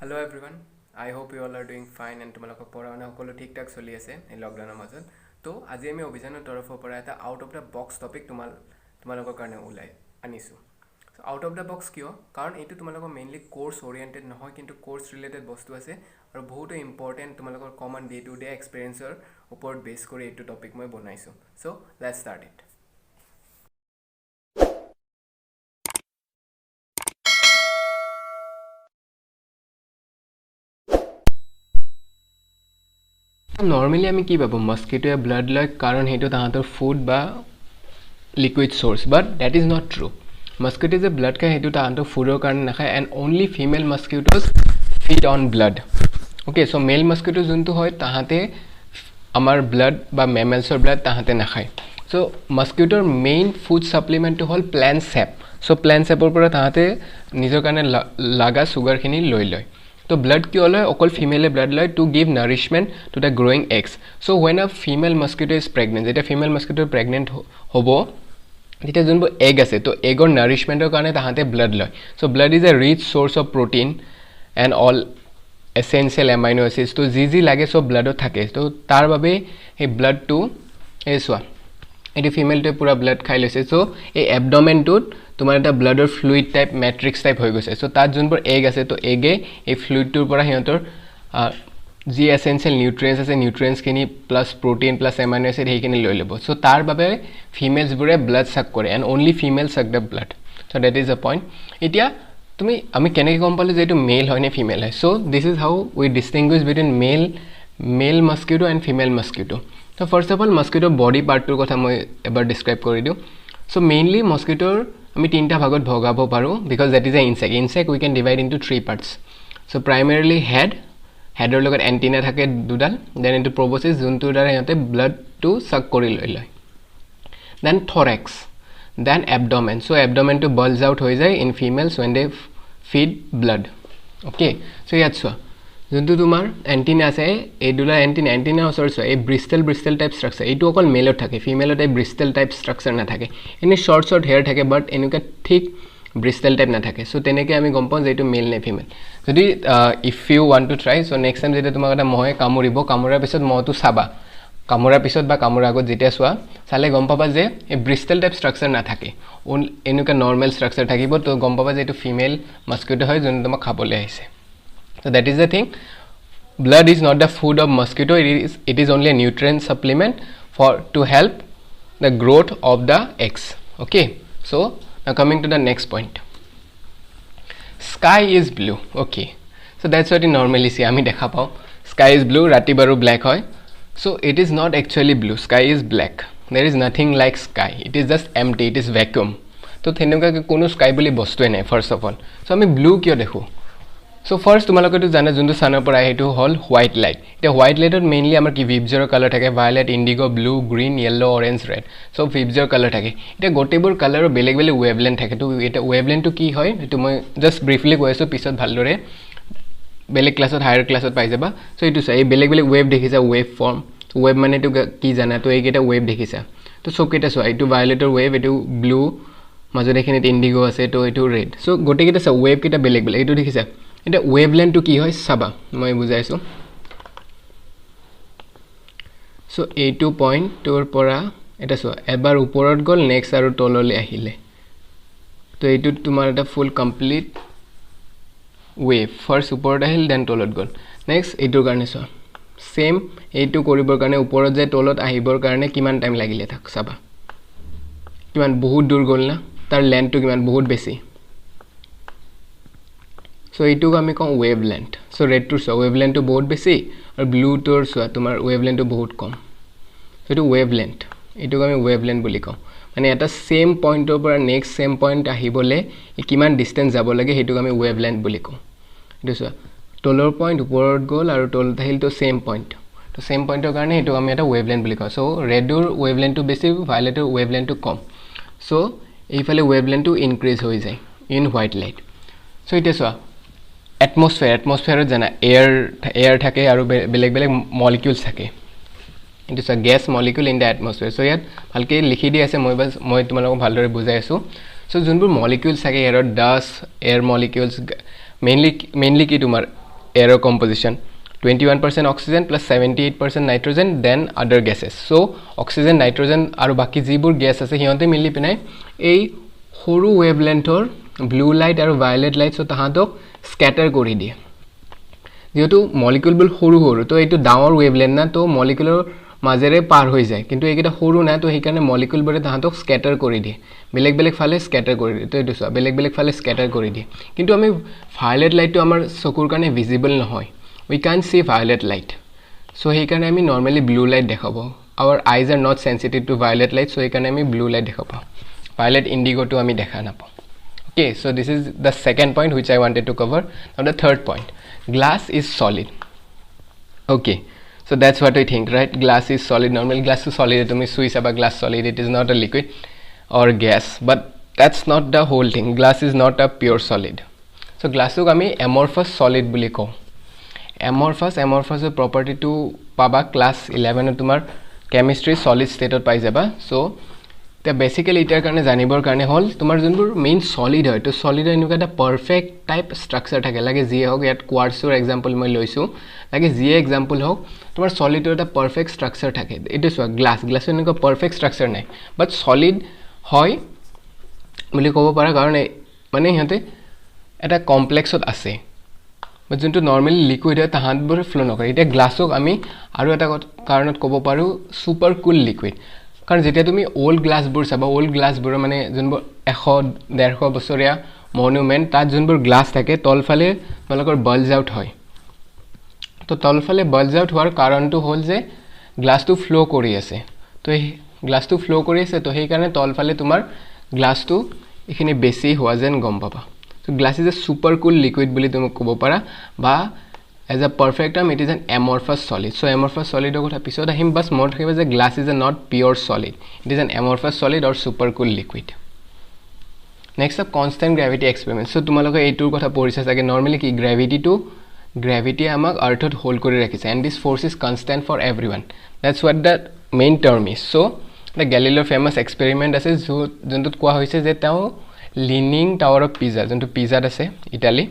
Hello everyone. I hope you all are doing fine and তোমালোকৰ পঢ়া-শুনা সকলো ঠিক ঠাক চলি আছে এই লকডাউনৰ মাজত তো আজি আমি অভিযানৰ তৰফৰ পৰা এটা out of the box topic তোমালোকৰ কাৰণে ওলাই আনিছোঁ so out of the box কিয় কাৰণ এইটো তোমালোকৰ মেইনলি কোৰ্স ওৰিয়েন্টেড নহয় কিন্তু কোৰ্স ৰিলেটেড বস্তু আছে আৰু বহুত ইম্পৰ্টেন্ট তোমালোকৰ কমন ডে টু ডে এক্সপেৰিয়েন্সৰ ওপৰত বেছ কৰি এইটো টপিক মই বনাইছোঁ so let's start it normally আমি কি পাবো মস্কিটোৱে ব্লাড লয় কাৰণ সেইটো তাহাঁতৰ ফুড বা liquid source but that is not true mosquito যে ব্লাড খায় সেইটো তাহাঁতৰ ফুডৰ কাৰণে নাখায় and only female mosquitoes feed on blood okay so male mosquito যোনটো হয় তাহাঁতে আমাৰ ব্লাড বা মেমেলছৰ ব্লাড তাহাঁতে নাখায় সো মস্কিটোৰ মেইন ফুড সাপ্লিমেণ্টটো হ'ল প্লান্ট সেপ সো প্লান্ট সেপৰ পৰা তাহাঁতে নিজৰ কাৰণে লাগা সুগাৰখিনি লৈ লয় तो ब्लड क्यों लय अकल फीमेले ब्लड लय to give nourishment to the growing eggs so when a female mosquito is pregnant जेटा फीमेल मस्किटो प्रेग्नेंट होबो जेटा जोनबो एग আছে तो एगर नरिशमेंटर কাৰণে তাহাঁতে ब्लड লয় so blood is a rich source of protein and all essential amino acids तो जी লাগে সব ব্লাডত থাকে তো তাৰ বাবে এই ব্লাডটো এসোৱা এটি ফিমেলটো পুৰা ব্লাড খাই লৈছে সো এই এবডোমেনটোত তোমাৰ এটা ব্লাডৰ ফ্লুইড টাইপ ম্যাট্ৰিক্স টাইপ হৈ গৈছে সো তাত যোনবোৰ এগ আছে তো এগে এই ফ্লুইডটোৰ পৰা হিহঁতৰ যি এসেনশিয়াল নিউট্ৰিয়েন্টস আছে নিউট্ৰিয়েন্টস খিনি plus protein plus amino acid হেইখিনি লৈ লব সো তাৰ বাবে ফিমেলস বুৰে ব্লাড সাক কৰে and only female suck the blood so that is a point এতিয়া তুমি আমি কেনেকৈ গম পালে যে এটো মেল হয় নে ফিমেল হয় so this is how we distinguish between male mosquito and female mosquito So first of all, mosquito body part to kotha moi ebar describe kori diu. So mainly mosquito ami tinta bhagot bhogabo paru because that is an insect. Insect we can divide into three parts. So primarily header logot antenna thake dudal, then into proboscis juntu dare hote blood to suck kori loi loi. Then thorax, then abdomen. So abdomen to bulge out hoi jay in females when they feed blood. Okay, so yat so যোনটো তোমাৰ antenna আছে এডুলা antenna অসৰ so এই Bristol type structure এইটো অকল মেলত থাকে ফিমেলত এই Bristol type structure না থাকে এনে শর্ট হেয়ার থাকে বাট এনেকা ঠিক ব্রিস্টেল টাইপ না থাকে সো তেনেকে আমি গম পাওঁ যে এইটো মেল নে ফিমেল যদি if you want to try so next time যেটা তোমাক এটা মহে কামুৰাৰ পিছত মহটো চাবা কামুৰাৰ পিছত বা কামুৰাৰ আগত যেতিয়া চোৱা চালে গম পাবা যে এই ব্রিস্টেল টাইপ স্ট্রাকচার না থাকে এনেকা নরমাল স্ট্রাকচার থাকিব তো গম পাবা যে এইটো ফিমেল মস্কিটো হয় যোন তোমাক খাবলৈ আহিছে So that is the thing. Blood is not the food of mosquito. It is only a nutrient supplement to help the growth of the eggs. Okay. So now coming to the next point. Sky is blue. Okay. So that's what you normally see. Ami dekha pao. Sky is blue. Rati baru black hoy. So it is not actually blue. Sky is black. There is nothing like sky. It is just empty. It is vacuum. So thenuka ke kono sky boli bostu nei. First of all. So ami blue kyo dekhu. So first তোমালোকে তো জানা যোনটো সানৰ পৰা হেতু হল white light এটা white লাইটত মেইনলি আমাৰ কি ভিবজৰ কালাৰ থাকে violet indigo blue green yellow orange red so VIBGYOR colour থাকে এটা গোটেবোৰ কালাৰৰ বেলেগ বেলেগ ওয়েভলেন্থ থাকে তো এটা ওয়েভলেন্থটো কি হয় এটো মই জাস্ট ব্রিফলি কৈছো পিছত ভালদৰে বেলেগ ক্লাছত হায়াৰ ক্লাছত পাই যাবা সো এটো চাই বেলেগ বেলেগ ওয়েভ দেখিছা ওয়েভ ফৰ্ম ওয়েভ মানে তো কি জানা তো এইকেটা ওয়েভ দেখিছা তো সব কেটা চোৱা এটো ভায়োলেটৰ ওয়েভ এটো ব্লু মাজত এখিনিত ইন্ডিগো আছে তো এটো ৰেড সো গোটেকেটা চা ওয়েভ কেটা বেলেগ বেলেগ এটো দেখিছা এটা ওয়েভলেন্থ টু কি হয় সাবা মই বুজাইছো সো এইটো পয়েন্ট তোৰ পৰা এটা সো এবাৰ ওপৰত গল নেক্সট আৰু তললৈ আহিলে তো এইটো তোমাৰ এটা ফুল কমপ্লিট ওয়েভ ফাৰ্স্ট ওপৰত আহিল দেন তলত গল নেক্সট এইটোৰ কাৰণে সো সেম এইটো কৰিবৰ কাৰণে ওপৰত যে তলত আহিবৰ কাৰণে কিমান টাইম লাগিলে থাক সাবা কিমান বহুত দূৰ গল না তাৰ লেন্থটো কিমান বহুত বেছি So এইটো আমি কম wavelength so red to so ওয়েভলেন্থটো বহুত বেছি আৰু ব্লু টুৰ সো তোমাৰ ওয়েভলেন্থটো বহুত কম সো এইটো ওয়েভলেন্থ এইটো আমি ওয়েভলেন্থ বুলি কম মানে এটা সেম পইণ্টৰ পৰা নেক্সট সেম পইণ্ট আহিবলে কিমান ডিসটেন্স যাব লাগে হেতু আমি ওয়েভলেন্থ বুলি কম এইটো সো তলৰ পইণ্ট ওপৰত গল আৰু তলত আহিল তো সেম পইণ্ট তো সেম পইণ্টৰ কাৰণে হেতু আমি এটা ওয়েভলেন্থ বুলি কম সো ৰেডৰ ওয়েভলেন্থটো বেছি ভায়োলেটৰ ওয়েভলেন্থটো কম সো এইফালে ওয়েভলেন্থটো ইনক্ৰিজ হৈ যায় ইন হোয়াইট লাইট সো এটা সো atmosphere জানা air থাকে আৰু বেলেগ বেলেগ মলিকিউলস থাকে it is a gas molecule in the atmosphere so ইয়াত ভালকে লিখি দি আছে মই তোমালোকক ভালদৰে বুজাই আছো সো যোনবোৰ মলিকিউলস থাকে এয়াৰত ডাস্ট এয়াৰ মলিকিউলস মেইনলি কি তোমাৰ air composition. 21% oxygen plus 78% nitrogen, then other gases. So oxygen, nitrogen aru baki jibur gas ase hionte mili pinai ei horu wavelength or blue light aru violet light so tahatok scatter kori die. যেহেতু মলিকুলবোৰ সৰু সৰু তো এইটো ডাঙৰ wavelength না তো মলিকুলৰ মাজেৰে পাৰ হৈ যায় কিন্তু এইকেইটা সৰু না তো সেইকাৰণে মলিকুলবোৰে তাহাঁতক স্ক্যাটাৰ কৰি দিয়ে বেলেগ বেলেগ ফালে স্ক্যাটাৰ কৰি দিয়ে তো এইটো চোৱা বেলেগ বেলেগ ফালে স্ক্যাটাৰ কৰি দিয়ে কিন্তু আমি ভায়োলেট লাইটটো আমাৰ চকুৰ কাৰণে ভিজিবল নহয় we can't see violet light so সেইকাৰণে আমি নরমালি ব্লু লাইট দেখাব our eyes are not sensitive to violet light so সেইকাৰণে আমি ব্লু লাইট দেখাব violet indigo to আমি দেখা নাপাওঁ okay so this is the second point which I wanted to cover now the third point glass is solid okay so that's what I think right glass is solid normally glass is solid to me sui saba glass solid it is not a liquid or gas but that's not the whole thing glass is not a pure solid so glass ko ami amorphous solid boli ko amorphous property to paba class 11 tumar chemistry solid state ot pai jaba so the basically itar karone janibor karone hol tumar junbur main solid hoy to solid enuka da perfect type structure thake lage je hok yat quartz or example moi loisu lage je example hok tumar solid or da perfect structure thake it is a glass enuka perfect structure nai but solid hoy boli kobo para karone mane hiate eta complex ot ase but junto normally liquid hoy tahanbur flow nokore eta glass ok ami aru eta karonot kobo paru super cool liquid কাৰণ যেতিয়া তুমি old গ্লাছবোৰ চাবা old গ্লাছবোৰ মানে যোনবোৰ 100-150 বছৰীয়া monument তাত যোনবোৰ glass থাকে তলফালে তোমালোকৰ বাল্জ আউট হয় তো তলফালে বাল্জ আউট হোৱাৰ কাৰণটো হ'ল যে গ্লাছটো ফ্লো কৰি আছে তো এই গ্লাছটো ফ্লো কৰি আছে তো সেই কাৰণে তলফালে তোমাৰ গ্লাছটো এখিনি বেছি হোৱা যেন গম পাবা so glass is a super cool liquid বুলি তুমি ক'ব পাৰা বা as a perfect term it is an amorphous solid so amorphous solid or kotha pisod ahim bas mon thakeba je glass is a not pure solid it is an amorphous solid or super cool liquid next up constant gravity experiment so tumaloke eitur kotha porisa sage normally ki gravity amak earth hold kori rakhise and this force is constant for everyone that's what the main term is so the Galileo famous experiment ase jontut koa hoise je tao leaning tower of Pisa jontu Pisa ase Italy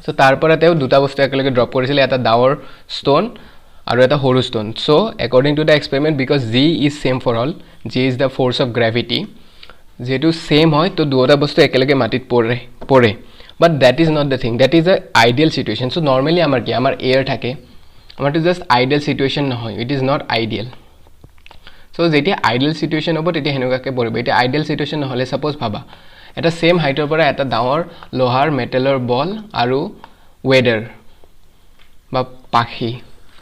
so tarpora teo duta bostu ekelage drop korisile eta dawor stone aru eta horu stone so according to the experiment because g is same for all g is the force of gravity jetu same hoy to duota bostu ekelage matit pore but that is not the thing that is a ideal situation so normally amar ki amar air thake amar to just ideal situation nohoy it is not ideal so jetia ideal situation hobo tetia henuka ke poribe eta ideal situation nohole suppose bhaba এটা same হাইটৰ পৰা এটা ডাঙৰ লোহাৰ মেটেলৰ বল আৰু ওয়েডাৰ বা পাখি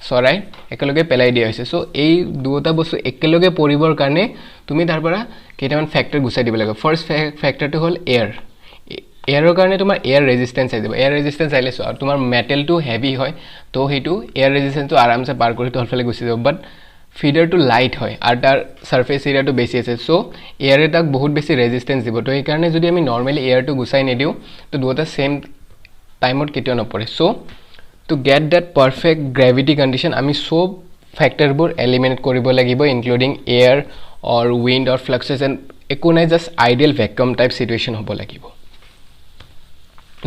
সৰাই একেলগে পেলাই দিয়া হৈছে সো এই দুটা বস্তু একেলগে পৰিবৰ কাৰণে তুমি তাৰ পৰা কেইটামান ফ্যাক্টৰ গুছাই দিব লাগিব ফাৰ্স্ট ফ্যাক্টৰটো হ'ল এয়াৰৰ কাৰণে তোমাৰ এয়াৰ ৰেজিস্ট্যান্স আই দিব এয়াৰ ৰেজিস্ট্যান্স আইলে সো তোমাৰ মেটেলটো হেভি হয় তো হেতু এয়াৰ ৰেজিস্ট্যান্সটো আৰামছে পাৰ কৰি তলফালে গুছি যাব বাট feeder to light hoy ar tar surface area to besi ase so air etak bahut besi resistance dibo to ei karone jodi ami normally air to gusai ne diu to duota same time ot ketio nopore so to get that perfect gravity condition ami sob factor bor eliminate koribo lagibo including air or wind or fluctuation ekonai just ideal vacuum type situation hobo lagibo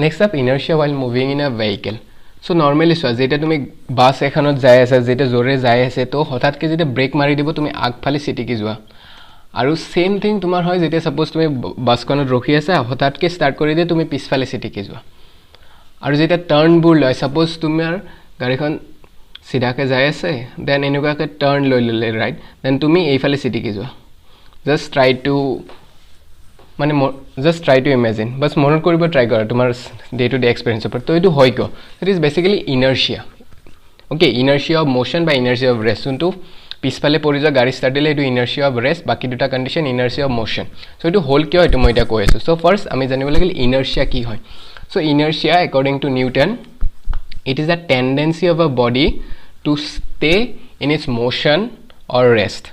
next up inertia while moving in a vehicle so normally so jeta tumi bus ekhanot jai asa jeta jore jai ase to hothat ke jeta brake mari dibo tumi ag phale sitiki jua aru same thing tumar hoy jeta suppose tumi bus konot rokhi asa hothat ke start kori de tumi pis phale sitiki jua aru jeta turn bur loy suppose tumar gari khon sidha ke jai ase then enuka ke turn loi lole right then tumi ei phale sitiki jua just try to মানে just try to imagine bas মনত কৰিব try কৰা তোমাৰ day to day experience ওপৰত তো এটো হয় কো it is basically inertia okay inertia of motion বা ইনাৰ্শিয়া অফ ৰেস্ট তো পিছফালে পৰি যোৱা গাড়ী ষ্টাৰ্ট দিলে এটো ইনাৰ্শিয়া অফ ৰেষ্ট বাকি দুটা condition inertia of motion so এটো হোল কিয় এটো মই এটা কৈ আছো সো ফাৰ্স্ট আমি জানিব লাগিল ইনার্শিয়া কি হয় so inertia according to Newton it is a tendency of a body to stay in its motion or rest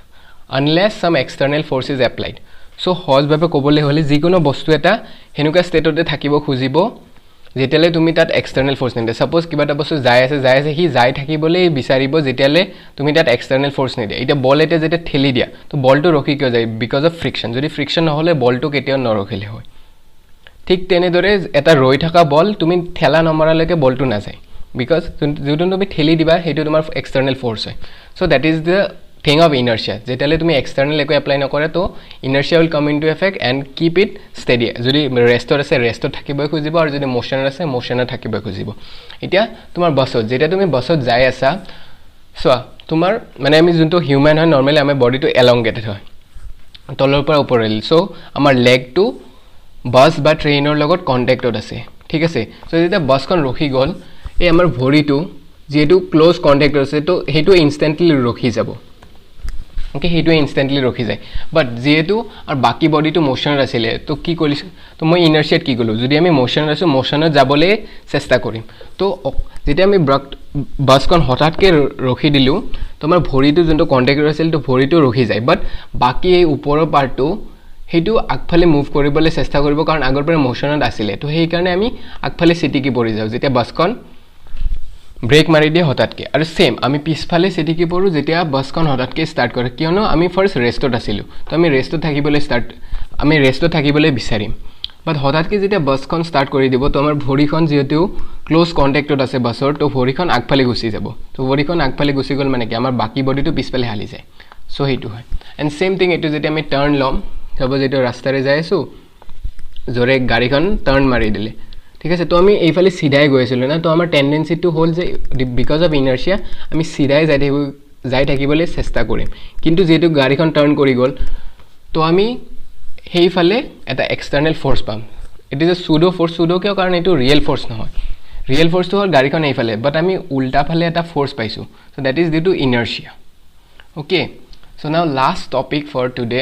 unless some external force is applied so হজ ভাবে কবলে হলে যিকোনো বস্তু এটা হেনুকা স্টেটতে থাকিব খুজিব যেতেলে তুমি তাত এক্সটার্নাল ফোর্স নিদে সাপোজ কিবাটা বস্তু যায় আছে হি যায় থাকিবলে বিচাৰিব যেতেলে তুমি তাত এক্সটাৰ্নাল ফোৰ্স নিদে এটা বল এটা যেতে ঠেলি দিয়া তো বলটো ৰখি কিয় যায় বিকজ অফ ফ্ৰিকশন যদি ফ্ৰিকশন নহলে বলটো কেতিয়াও নৰখিলে হয় ঠিক তেনে দৰে এটা ৰৈ থকা বল তুমি ঠেলা নমৰালৈকে বলটো না যায় বিকজ যোনটো তুমি ঠেলি দিবা সেইটো তোমাৰ এক্সটাৰ্নেল ফ'ৰ্চ হয় so' that is the thing of inertia যেতিয়ালৈ তুমি এক্সটাৰ্নেল একো এপ্লাই নকৰে তো inertia will come into effect and keep it steady যদি ৰেষ্টত আছে ৰেষ্টত থাকিবই খুজিব আৰু যদি মোশ্যনত আছে মোশ্যনত থাকিবই খুজিব এতিয়া তোমাৰ বাছত যেতিয়া তুমি বাছত যাই আছা চোৱা তোমাৰ মানে আমি যোনটো হিউমেন হয় নৰ্মেলি আমাৰ বডিটো এলংগেটেড হয় তলৰ পৰা ওপৰলৈ চ' আমাৰ লেগটো বাছ বা ট্ৰেইনৰ লগত কণ্টেক্টত আছে ঠিক আছে চ' যেতিয়া বাছখন ৰখি গ'ল এই আমাৰ ভৰিটো যিহেতু ক্ল'জ কণ্টেক্টত আছে তো সেইটো ইনষ্টেণ্টলি ৰখি যাব অ'কে সেইটোৱে ইনষ্টেণ্টলি ৰখি যায় বাট যিহেতু আৰু বাকী বডিটো মোশ্যনত আছিলে তো কি কৰিছোঁ তো মই ইনাৰ্চিয়াত কি ক'লোঁ যদি আমি মোশ্যনত আছোঁ মোশ্যনত যাবলৈ চেষ্টা কৰিম তো যেতিয়া আমি বাছখন হঠাৎকৈ ৰখি দিলোঁ তো আমাৰ ভৰিটো যোনটো কণ্টেক্টত আছিল তো ভৰিটো ৰখি যায় বাট বাকী এই ওপৰৰ পাৰ্টটো সেইটো আগফালে মুভ কৰিবলৈ চেষ্টা কৰিব কাৰণ আগৰ পৰা মোশ্যনত আছিলে তো সেইকাৰণে আমি আগফালে চিটিকি পৰি যাওঁ যেতিয়া বাছখন ব্ৰেক মাৰি দিয়ে হঠাৎকৈ আৰু ছেম আমি পিছফালে চিটিকি পৰোঁ যেতিয়া বাছখন হঠাৎকৈ ষ্টাৰ্ট কৰে কিয়নো আমি ফাৰ্ষ্ট ৰেষ্টত আছিলোঁ তো আমি ৰেষ্টত থাকিবলৈ বিচাৰিম বাট হঠাৎকৈ যেতিয়া বাছখন ষ্টাৰ্ট কৰি দিব তো আমাৰ ভৰিখন যিহেতু ক্ল'জ কণ্টেক্টত আছে বাছৰ তো ভৰিখন আগফালে গুচি যাব তো ভৰিখন আগফালে গুচি গ'ল মানে কি আমাৰ বাকী বডিটো পিছফালে হালি যায় চ' সেইটো হয় এণ্ড ছেম থিং এইটো যেতিয়া আমি টাৰ্ণ ল'ম চাব যিটো ৰাস্তাৰে যাই আছোঁ জোৰে গাড়ীখন টাৰ্ণ মাৰি দিলে ঠিক আছে তো আমি এইফালে চিধাই গৈ আছিলোঁ না তো আমাৰ টেণ্ডেঞ্চিটো হ'ল যে বিকজ অফ ইনাৰ্চিয়া আমি চিধাই যাই থাকিবলৈ চেষ্টা কৰিম কিন্তু যিহেতু গাড়ীখন টাৰ্ণ কৰি গ'ল তো আমি সেইফালে এটা এক্সটাৰ্নেল ফ'ৰ্চ পাম ইট ইজ এ চুডো ফ'ৰ্চ চুডো কিয় কাৰণ এইটো ৰিয়েল ফ'ৰ্চ নহয় ৰিয়েল ফ'ৰ্চটো হ'ল গাড়ীখন এইফালে বাট আমি উল্টা ফালে এটা ফ'ৰ্চ পাইছোঁ so' that is due to inertia okay so' now last topic for today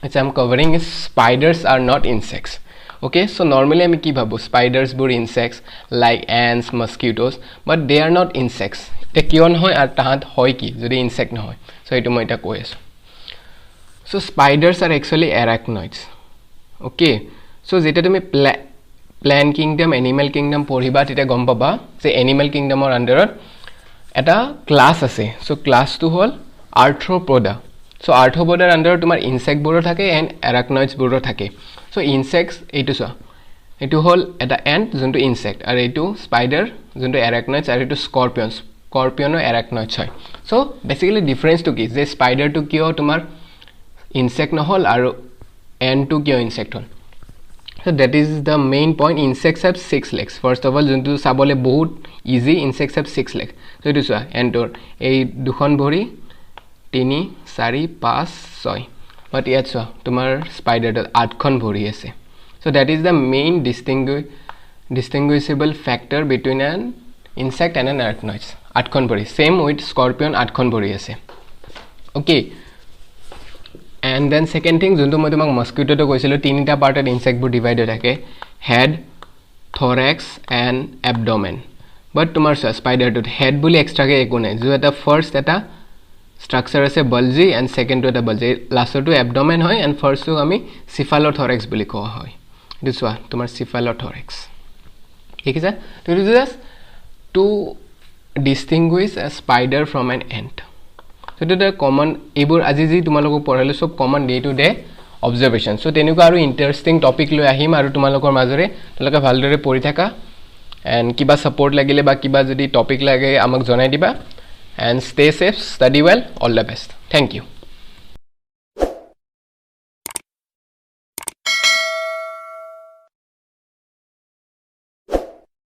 which I am covering is spiders are not insects okay so normally আমি কি ভাবো spiders বোৰ insects like ants mosquitoes but they are not insects তে কিয় নহয় আৰু তাহাঁত হয় কি যদি insect নহয় so এইটো মই এটা কৈ আছো so spiders are actually arachnoids okay so যেতিয়া তুমি plant kingdom animal kingdom পঢ়িবা তেতিয়া গম পাবা যে animal kingdomৰ আন্ডাৰত এটা ক্লাছ আছে so ক্লাছটো হ'ল arthropoda so arthropodaৰ আন্ডাৰত তোমাৰ ইনসেক্ট বোৰো থাকে এণ্ড এৰাকনইডছ বোৰো থাকে so ইনসেক্টছ এইটো চোৱা এইটো হ'ল এটা এণ্ট যোনটো ইনসেক্ট আৰু এইটো স্পাইডাৰ যোনটো এৰাকনইডছ আৰু এইটো স্কৰপিয়নো এৰাকনইডছ হয় so বেসিক্যালি ডিফাৰেন্সটো কি যে স্পাইডাৰটো কিয় তোমাৰ ইনসেক্ট নহল আৰু এণ্টটো কিয় ইনসেক্ট হ'ল so that is the main point insects have 6 legs first of all যোনটো চাবলে বহুত easy insects have 6 legs so এইটো চোৱা এণ্টৰ এই দুখন ভৰি 3 4 5 6 বাট ইয়াত চোৱা তোমাৰ স্পাইডাৰটো 8খন ভৰি আছে so that is the main distinguishable factor between an insect and an arachnoid 8খন ভৰি same with scorpion 8খন ভৰি আছে okay and then second thing যোনটো মই তোমাক মস্কিটোটো কৈছিলো তিনিটা পাৰ্টত ইনসেক্টবোৰ ডিভাইডেড থাকে হেড থৰেক্স এণ্ড এবডোমেন বাট তোমাৰ স্পাইডাৰটোত হেড বুলি এক্সট্ৰাকে একো নাই जो এটা ফাৰ্স্ট এটা স্ট্ৰাকচাৰ আছে বালজি এণ্ড সেকেন্ডটো এটা বালজি লাষ্টটো এবডোমেন হয় এণ্ড ফাৰ্স্টটো আমি সিফালোথৰেক্স বুলি কোৱা হয় এইটো চোৱা তোমাৰ সিফালোথৰেক্স ঠিক আছে তো it is just to distinguish a spider from an ant so এটা কমন এইবোৰ আজি যি তোমালোকক পঢ়ালে সব common day to day observation so তেনেকুৱা আৰু ইন্টাৰেষ্টিং টপিক লৈ আহিম আৰু তোমালোকৰ মাজৰে তোমালোকে ভালদৰে পঢ়ি থাকা এণ্ড কিবা সাপোৰ্ট লাগিলে বা কিবা যদি টপিক লাগে আমাক জনাই দিবা and stay safe, study well, all the best. Thank you.